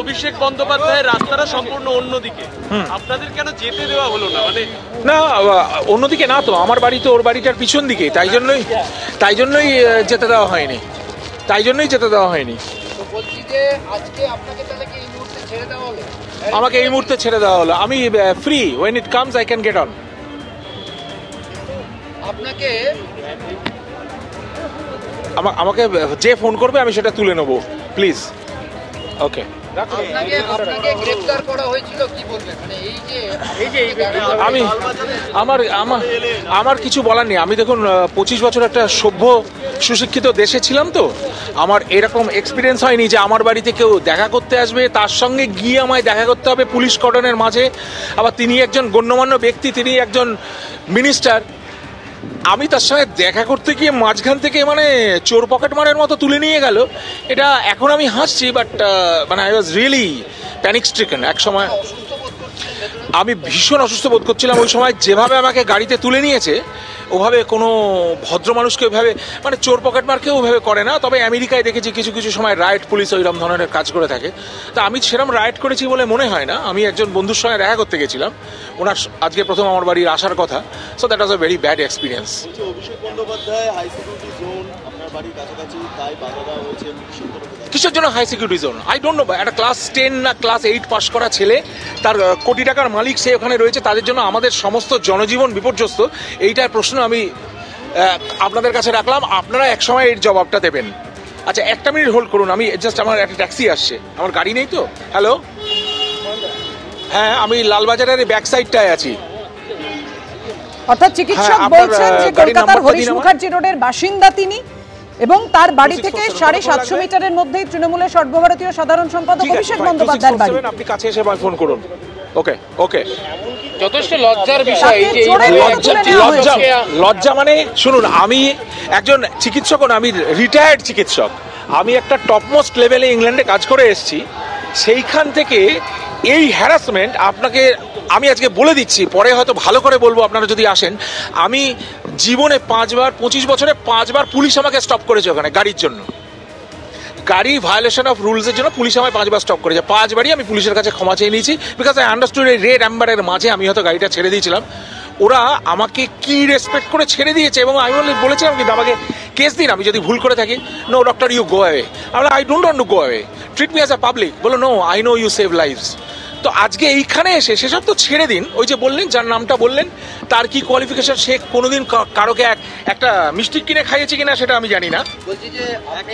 অভিষেক বন্দ্যোপাধ্যায়ের রাস্তাটা সম্পূর্ণ অন্যদিকে, আপনাদের কেন যেতে দেওয়া হলো না? মানে না, অন্যদিকে না তো, আমার বাড়ি তো ওর বাড়িটার পিছন দিকে, তাই জন্যই যেতে দেওয়া হয়নি, বলছি যে আজকে আপনাকে তাহলে কি এই মুহূর্তে ছেড়ে দেওয়া হলো? আমাকে এই মুহূর্তে ছেড়ে দেওয়া হলো। আমি free, when it comes I can get on. আপনাকে আমাকে যে ফোন করবে আমি সেটা তুলে নেবো, প্লিজ। ওকে, আপনাকে গ্রেফতার করা হয়েছিল, কি বলবেন? মানে আমি আমার কিছু বলার নেই। আমি দেখুন 25 বছর একটা সভ্য সুশিক্ষিত দেশে ছিলাম, তো আমার এরকম এক্সপিরিয়েন্স হয়নি যে আমার বাড়িতে কেউ দেখা করতে আসবে, তার সঙ্গে গিয়ে আমায় দেখা করতে হবে পুলিশ কর্ডনের মাঝে। আবার তিনি একজন গণ্যমান্য ব্যক্তি, তিনি একজন মিনিস্টার। আমি তার সঙ্গে দেখা করতে গিয়ে মাঝখান থেকে মানে চোর পকেট মারের মতো তুলে নিয়ে গেল। এটা এখন আমি হাসছি, বাট মানে I was really panic stricken. এক সময় আমি ভীষণ অসুস্থ বোধ করছিলাম ওই সময়। যেভাবে আমাকে গাড়িতে তুলে নিয়েছে, ওভাবে কোনো ভদ্র মানুষকে ওইভাবে মানে চোর পকেট মারকেও ওইভাবে করে না। তবে আমেরিকায় দেখেছি কিছু কিছু সময় রাইট পুলিশ ওইরকম ধরনের কাজ করে থাকে। তা আমি সেরকম রাইট করেছি বলে মনে হয় না। আমি একজন বন্ধুর সঙ্গে দেখা করতে গেছিলাম, ওনার আজকে প্রথম আমার বাড়ির আসার কথা। So that was a very bad experience. Abhishek Bandyopadhyay high security zone আপনার বাড়ির কাছাকাছি, তাই বাধা দেওয়া হয়েছে। কিসের জন্য high security zone? I don't know. একটা ক্লাস 10 না ক্লাস 8 পাস করা ছেলে, তার কোটি টাকার মালিক, সে ওখানে রয়েছে, তাদের জন্য আমাদের সমস্ত জনজীবন বিপর্যস্ত। এইটার প্রশ্ন আমি আপনাদের কাছে রাখলাম, আপনারা একসময় এর জবাবটা দেবেন। আচ্ছা, একটা মিনিট হোল্ড করুন, আমি জাস্ট, আমার একটা ট্যাক্সি আসছে, আমার গাড়ি নেই তো। হ্যালো, হ্যাঁ, আমি লালবাজারের ব্যাক সাইডটায় আছি। অর্থাৎ চিকিৎসক বলছেন যে কলকাতার হরিশ মুখার্জি রোডের বাসিন্দা তিনি, এবং তার বাড়ি থেকে 750 মিটারের মধ্যেই তৃণমূলের সর্বভারতীয় সাধারণ সম্পাদক অভিষেক বন্দ্যোপাধ্যায়ের বাড়ি। আপনি কাছে এসে ফোন করুন। ওকে ওকে। যথেষ্ট লজ্জার বিষয়। লজ্জা মানে শুনুন, আমি একজন চিকিৎসক না, আমি রিটায়ার্ড চিকিৎসক। আমি একটা টপমোস্ট লেভেলে ইংল্যান্ডে কাজ করে এসেছি। সেইখান থেকে এই হ্যারাসমেন্ট আপনাকে আমি আজকে বলে দিচ্ছি, পরে হয়তো ভালো করে বলবো আপনারা যদি আসেন। আমি জীবনে 5 বার, 25 বছরে 5 বার পুলিশ আমাকে স্টপ করেছে ওখানে গাড়ির জন্য। গাড়ি ভায়োলেশন অফ রুলসের জন্য পুলিশ আমায় 5 বার স্টপ করেছে। 5 বারই আমি পুলিশের কাছে ক্ষমা চেয়ে নিয়েছি, বিকজ আই আন্ডারস্টুড এই রেড অ্যাম্বারের মাঝে আমি হয়তো গাড়িটা ছেড়ে দিয়েছিলাম। ওরা আমাকে কি রেসপেক্ট করে ছেড়ে দিয়েছে, এবং আমি বলেছিলাম কিন্তু আমাকে কেস দিন আমি যদি ভুল করে থাকি। No doctor, you go away. I don't want to go away, treat me as a public. বলো no, I know you save lives. তো আজকে এইখানে এসে সেসব তো ছেড়ে দিন। ওই যে বললেন, যার নামটা বললেন, তার কি কোয়ালিফিকেশন, সে কোনোদিন কারোকে একটা মিষ্টি কিনে খাইয়েছে কিনা সেটা আমি জানি না। বলছি যে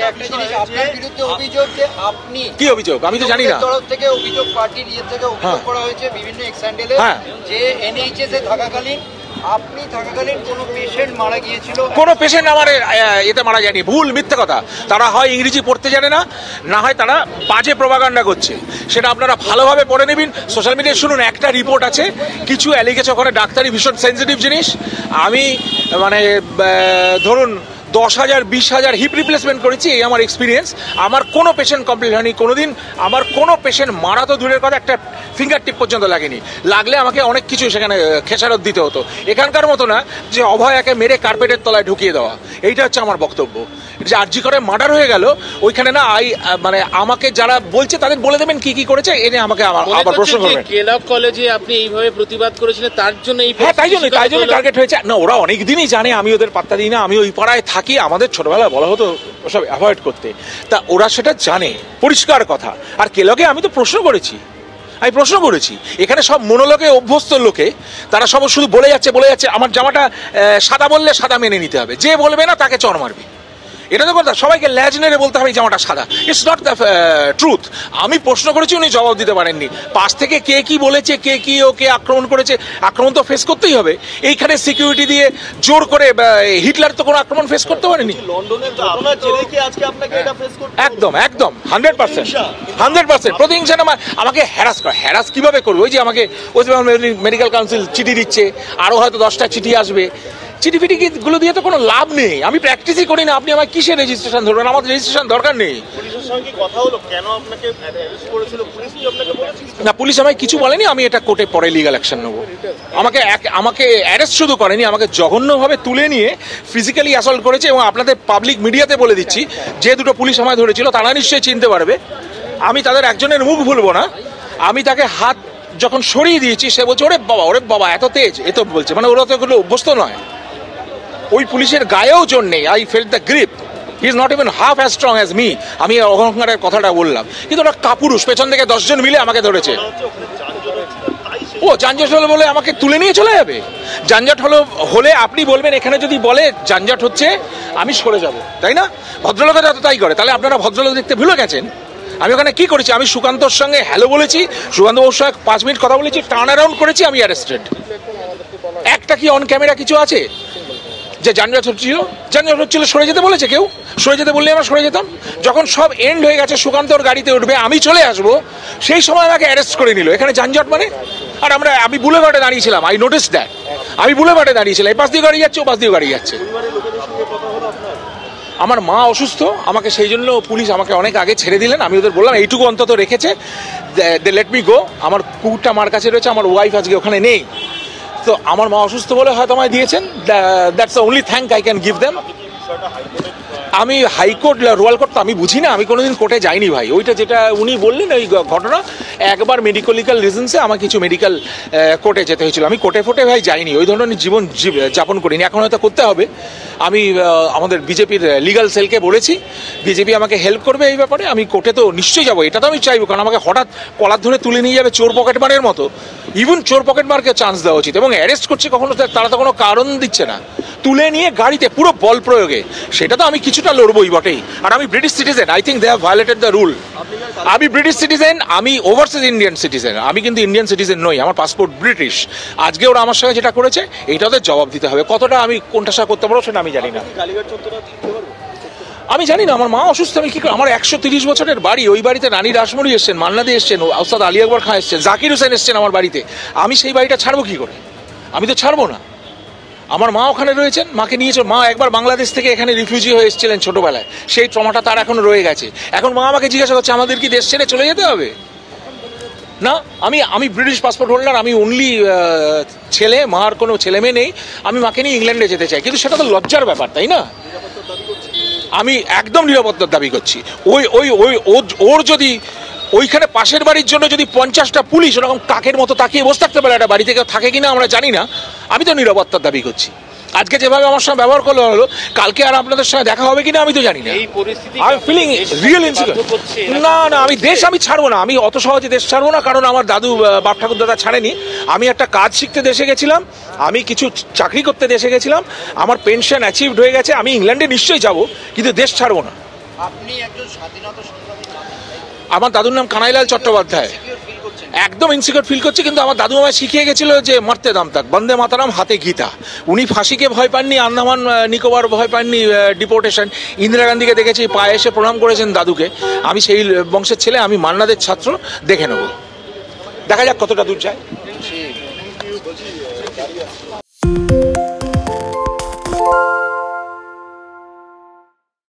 একটা জিনিস, আপনার বিরুদ্ধে অভিযোগ যে আপনি, কি অভিযোগ আমি তো জানি না। তরফ থেকে অভিযোগ, পার্টির থেকে অভিযোগ করা হয়েছে বিভিন্ন এক্সহ্যান্ডেলে যে এনএইচএস এ থাকাকালীন, আপনি থাকাকালীন কোনো পেশেন্ট মারা গিয়েছিল। কোনো পেশেন্ট আমার এতে মারা যায়নি, ভুল, মিথ্যে কথা। তারা হয় ইংরেজি পড়তে জানে না, না হয় তারা বাজে প্রোপাগান্ডা করছে। সেটা আপনারা ভালোভাবে পড়ে নেবেন, সোশ্যাল মিডিয়ায় শুনুন। একটা রিপোর্ট আছে, কিছু অ্যালিগেশন ওখানে, ডাক্তারি ভীষণ সেন্সিটিভ জিনিস। আমি মানে ধরুন 10,000 20,000 হিপ রিপ্লেসমেন্ট করেছি, এই আমার এক্সপিরিয়েন্স। আমার কোনো পেশেন্ট কমপ্লিট হয়নি কোনোদিন। আমার কোনো পেশেন্ট মারা তো দূরের কথা, একটা ফিঙ্গার টিপ পর্যন্ত লাগেনি। লাগলে আমাকে অনেক কিছু সেখানে খেসারত দিতে হতো। এখানকার মতো না যে অভয়াকে মেরে কার্পেটের তলায় ঢুকিয়ে দেওয়া। এইটা হচ্ছে আমার বক্তব্য। যে আরজি করে মার্ডার হয়ে গেল ওইখানে না, মানে আমাকে যারা বলছে তাদের বলে দেবেন কি কি করেছে, এনে আমাকে আবার প্রশ্ন করবেন। কেলগ কলেজে আপনি এইভাবে প্রতিবাদ করেছিলেন, তার জন্য এই, হ্যাঁ, তাই জন্য টার্গেট হয়েছে। না, ওরা অনেক দিনই জানে, আমি ওদের পাত্তা দিই না। আমি ওই পাড়ায় থাকি, আমাদের ছোটবেলায় বলা হতো ওসব অ্যাভয়েড করতে। তা ওরা সেটা জানে, পরিষ্কার কথা। আর কেলগে আমি তো প্রশ্ন করেছি, এখানে সব মনোলোকে অভ্যস্ত লোকে, তারা সব শুধু বলে যাচ্ছে। আমার জামাটা সাদা বললে সাদা মেনে নিতে হবে, যে বলবে না তাকে চড় মারবে। এটা তো কথা, সবাইকে ল্যাজ নেড়ে বলতে হবে জামাটা সাদা। It's not the truth. আমি প্রশ্ন করেছি, উনি জবাব দিতে পারেননি। পাশ থেকে কে কি বলেছে, কে কি ওকে আক্রমণ করেছে, আক্রমণ তো ফেস করতেই হবে। এইখানে সিকিউরিটি দিয়ে জোর করে, হিটলার তো কোনো আক্রমণ ফেস করতে পারেনি। একদম 100% প্রতিহিংসা। আমাকে হ্যারাস কিভাবে করবে? ওই যে আমাকে ওয়েস্ট বেঙ্গল মেডিকেল কাউন্সিল চিঠি দিচ্ছে, আরও হয়তো 10টা চিঠি আসবে। চিঠিফিটিগুলো দিয়ে তো কোনো লাভ নেই। আমি প্র্যাকটিসই করি না, আপনি আমার কিসের রেজিস্ট্রেশন ধরবেন? আমার রেজিস্ট্রেশন দরকার নেই। না, পুলিশ আমায় কিছু বলেনি। আমি এটা কোর্টে পরে লিগাল অ্যাকশন নেবো। আমাকে অ্যারেস্ট শুধু করেনি, আমাকে জঘন্যভাবে তুলে নিয়ে ফিজিক্যালি অ্যাসল্ট করেছে। এবং আপনাদের পাবলিক মিডিয়াতে বলে দিচ্ছি, যে দুটো পুলিশ আমায় ধরেছিল তারা নিশ্চয়ই চিনতে পারবে। আমি তাদের একজনের মুখ ভুলবো না, আমি তাকে হাত যখন সরিয়ে দিয়েছি সে বলছে ওরে বাবা এত তেজ, এ তো বলছে, মানে ওরা তো এগুলো অভ্যস্ত নয়। ওই পুলিশের গায়েও জোর নেই, I felt the grip, he is not even half as strong as me. আমি অহংকারের কথাটা বললাম, কিন্তু ওরা কাপুরুষ, পেছন থেকে 10 জন মিলে আমাকে ধরেছে। ও যানজট হলো বলে আমাকে তুলে নিয়ে চলে যাবে? যানজট হলে আপনি বলবেন, এখানে যদি বলে যানজট হচ্ছে আমি সরে যাব, তাই না? ভদ্রলোকেরা তো তাই করে, তাহলে আপনারা ভদ্রলোক দেখতে ভুলে গেছেন। আমি ওখানে কি করেছি? আমি সুকান্তর সঙ্গে হ্যালো বলেছি, সুকান্ত বাবুর সঙ্গে 5 মিনিট কথা বলেছি, টার্ন অ্যারাউন্ড করেছি, আমি অ্যারেস্টেড। একটা কি অন ক্যামেরা কিছু আছে যে যানজট হচ্ছিল সরে যেতে বলেছে কেউ? সরে যেতে বললে আমরা সরে যেতাম। যখন সব এন্ড হয়ে গেছে, সুকান্তর গাড়িতে উঠবে, আমি চলে আসবো, সেই সময় আমাকে অ্যারেস্ট করে নিল। এখানে যানজট মানে? আর আমি বুলেভার্ডে দাঁড়িয়েছিলাম, আই নোটিস দ্যাট। আমি বুলেভার্ডে দাঁড়িয়েছিলাম, এই পাশ দিয়ে গাড়ি যাচ্ছে, ও পাশ দিয়ে গাড়ি যাচ্ছে। আমার মা অসুস্থ, আমাকে সেই জন্য পুলিশ আমাকে অনেক আগে ছেড়ে দিলেন। আমি ওদের বললাম এইটুকু অন্তত রেখেছে, দে লেট মি গো। আমার কুকুরটা মার কাছে রয়েছে, আমার ওয়াইফ আজকে ওখানে নেই, তো আমার মা অসুস্থ বলে হয়তো আমায় দিয়েছেন। That's the only thank I can give them. আমি হাইকোর্ট রোয়াল কোর্ট তো আমি বুঝি না, আমি কোনোদিন কোর্টে যাইনি ভাই। ওইটা যেটা উনি বললেন ওই ঘটনা, একবার মেডিকেলিক্যাল রিজনসে আমার কিছু মেডিকেল কোর্টে যেতে হয়েছিল। আমি কোর্টে ফোটে ভাই যাইনি, ওই ধরনের জীবন যাপন করিনি। এখন হয়তো করতে হবে। আমি আমাদের বিজেপির লিগাল সেলকে বলেছি, বিজেপি আমাকে হেল্প করবে এই ব্যাপারে। আমি কোর্টে তো নিশ্চয়ই যাবো, এটা তো আমি চাইবো, কারণ আমাকে হঠাৎ কলার ধরে তুলে নিয়ে যাবে চোর পকেটমারের মতো। ইভেন চোর পকেটমারকে চান্স দেওয়া উচিত, এবং অ্যারেস্ট করছে কখনো তারা তো কোনো কারণ দিচ্ছে না, তুলে নিয়ে গাড়িতে পুরো বল প্রয়োগে, সেটা তো আমি কিছুটা লড়বই বটেই। আর আমি British citizen, I think they have violated the rule. আমি ব্রিটিশ সিটিজেন, আমি ওভারসিজ ইন্ডিয়ান সিটিজেন, আমি কিন্তু ইন্ডিয়ান সিটিজেন নই, আমার পাসপোর্ট ব্রিটিশ। আজকে ওরা আমার সঙ্গে যেটা করেছে এইটা ওদের জবাব দিতে হবে। কতটা আমি কোনটা সাথে করতে পারবো সেটা আমি জানি না। আমি জানি না, আমার মা অসুস্থ, আমি কি করি? আমার 130 বছরের বাড়ি, ওই বাড়িতে রানী রাসমণি এসছেন, মান্নাদি এসছেন, ওস্তাদ আলী আকবর খান এসছেন, জাকির হোসেন এসছেন আমার বাড়িতে। আমি সেই বাড়িটা ছাড়বো কি করে? আমি তো ছাড়বো না। আমার মা ওখানে রয়েছেন, মাকে নিয়েছে। মা একবার বাংলাদেশ থেকে এখানে রিফিউজি হয়ে এসেছিলেন ছোটবেলায়, সেই ট্রমাটা তার এখন রয়ে গেছে। এখন মা আমাকে জিজ্ঞাসা করছে আমাদের কি দেশ ছেড়ে চলে যেতে হবে? না, আমি ব্রিটিশ পাসপোর্ট হোল্ডার, আমি অনলি ছেলে, মার কোনো ছেলে মেয়ে নেই। আমি মাকে নিয়ে ইংল্যান্ডে যেতে চাই, কিন্তু সেটা তো লজ্জার ব্যাপার, তাই না? আমি একদম নিরাপত্তার দাবি করছি। ওর যদি ওইখানে পাশের বাড়ির জন্য যদি 50টা পুলিশ ওরকম কাকের মতো তাকিয়ে বসে থাকতে পারে, একটা বাড়িতে কেউ থাকে কিনা আমরা জানি না, আমি তো নিরাপত্তার দাবি করছি। আজকে যেভাবে আমার সঙ্গে ব্যবহার করলো হলো, কালকে আর আপনাদের সঙ্গে দেখা হবে কিনা আমি তো জানি না। এই পরিস্থিতি I am feeling real insecure. না, আমি ছাড়বো না, আমি অত সহজে দেশ ছাড়বো না, কারণ আমার দাদু বাপ ঠাকুর দাদা ছাড়েনি। আমি একটা কাজ শিখতে দেশে গেছিলাম, আমি কিছু চাকরি করতে দেশে গেছিলাম, আমার পেনশন অ্যাচিভড হয়ে গেছে, আমি ইংল্যান্ডে নিশ্চয়ই যাব, কিন্তু দেশ ছাড়বো না। আপনি একজন স্বাধীনতা সংগ্রামী, আমার দাদুর নাম কানাইলাল চট্টোপাধ্যায়। একদম ইনসিকিউর ফিল করছি, কিন্তু আমার দাদু আমায় শিখিয়ে গেছিল যে মারতে দাম তাক, বন্দে মাতারাম, হাতে গীতা। উনি ফাঁসিকে ভয় পাননি, আন্দামান নিকোবর ভয় পাননি, ডিপোর্টেশন। ইন্দিরা গান্ধীকে দেখেছি পায়ে এসে প্রণাম করেছেন দাদুকে। আমি সেই বংশের ছেলে, আমি মান্নাদের ছাত্র, দেখে নেব, দেখা যাক কতটা দূর যায়।